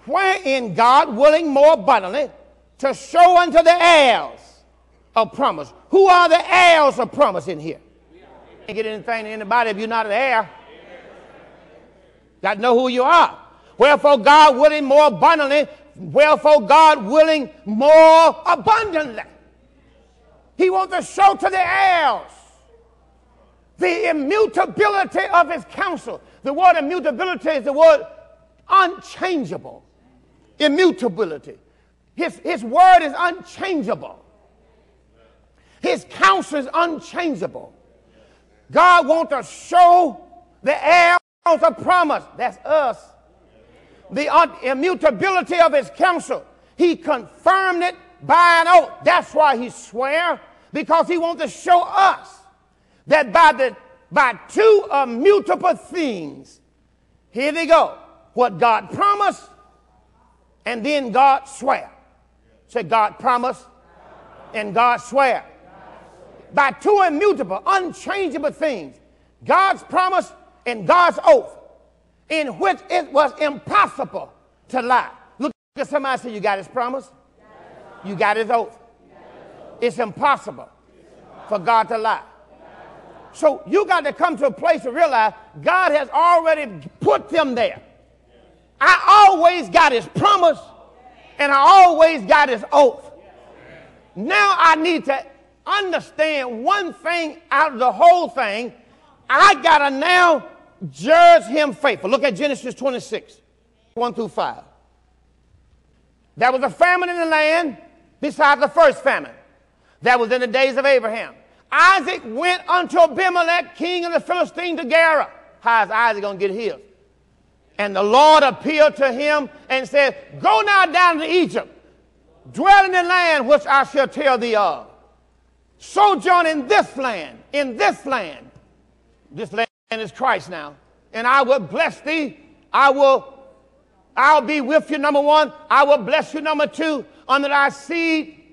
wherein God willing more abundantly to show unto the heirs of promise. Who are the heirs of promise in here? You can't get anything to anybody if you're not an heir. Got to know who you are. Wherefore God willing more abundantly, wherefore God willing more abundantly. He wants to show to the heirs the immutability of his counsel. The word immutability is the word unchangeable. Immutability. His word is unchangeable. His counsel is unchangeable. God wants to show the heirs of promise. That's us. The immutability of his counsel. He confirmed it by an oath. That's why he swear, because he wants to show us that by two immutable things, here they go, what God promised and then God swear. Say God promised and God swear. By two immutable, unchangeable things, God's promise and God's oath, in which it was impossible to lie. Look at somebody and say, you got his promise, you got his oath. It's impossible for God to lie. So you got to come to a place to realize God has already put them there. I always got his promise and I always got his oath. Now I need to understand one thing out of the whole thing. I got to now judge him faithful. Look at Genesis 26, 1 through 5. There was a famine in the land besides the first famine. That was in the days of Abraham. Isaac went unto Abimelech, king of the Philistines, to Gerar. How is Isaac going to get healed? And the Lord appealed to him and said, go now down to Egypt, dwell in the land which I shall tell thee of. Sojourn in this land, in this land. This land is Christ now. And I will bless thee. I'll be with you, number one. I will bless you, number two. Under thy seed,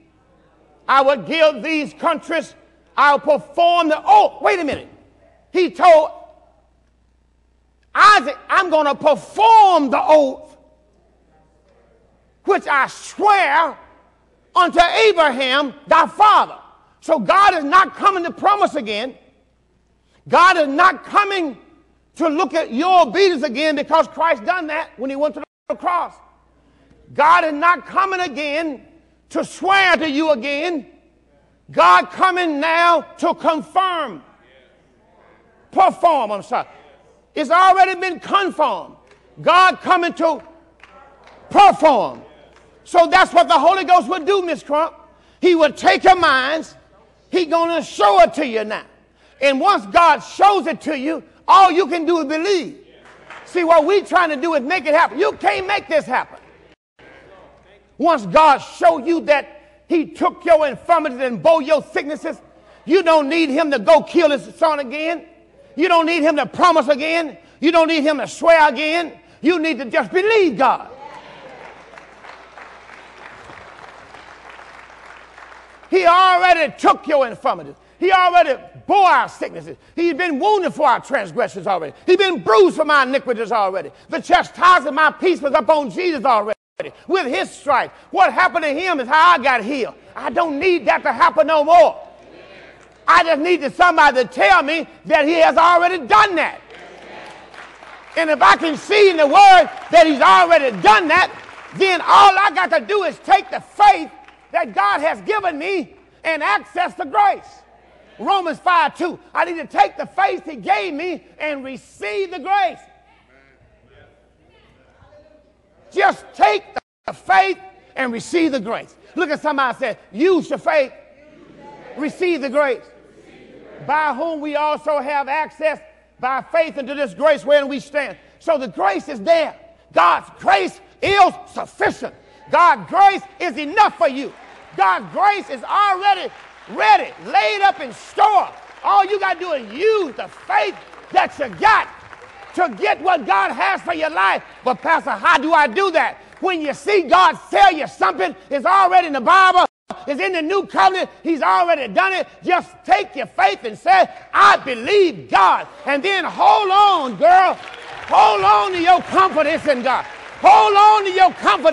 I will give these countries. I'll perform the oath. Wait a minute. He told Isaac, I'm going to perform the oath which I swear unto Abraham, thy father. So God is not coming to promise again. God is not coming to look at your obedience again, because Christ done that when he went to the cross. God is not coming again to swear to you again. God coming now to confirm. Perform, I'm sorry. It's already been confirmed. God coming to perform. So that's what the Holy Ghost would do, Miss Crump. He would take your minds. He's going to show it to you now. And once God shows it to you, all you can do is believe. See, what we're trying to do is make it happen. You can't make this happen. Once God showed you that he took your infirmities and bore your sicknesses, you don't need him to go kill his son again. You don't need him to promise again. You don't need him to swear again. You need to just believe God. He already took your infirmities. He already bore our sicknesses. He's been wounded for our transgressions already. He's been bruised for my iniquities already. The chastisement of my peace was upon Jesus already. With his stripes. What happened to him is how I got healed. I don't need that to happen no more. I just need somebody to tell me that he has already done that. And if I can see in the word that he's already done that, then all I got to do is take the faith that God has given me and access the grace. Romans 5:2. I need to take the faith he gave me and receive the grace. Just take the faith and receive the grace. Look at somebody and say, use your faith, receive the grace. By whom we also have access by faith into this grace wherein we stand. So the grace is there. God's grace is sufficient. God's grace is enough for you. God's grace is already ready, laid up in store. All you got to do is use the faith that you got to get what God has for your life. But Pastor, how do I do that? When you see God tell you something, it's already in the Bible, it's in the new covenant, he's already done it. Just take your faith and say, I believe God. And then hold on, girl. Hold on to your confidence in God. Hold on to your confidence.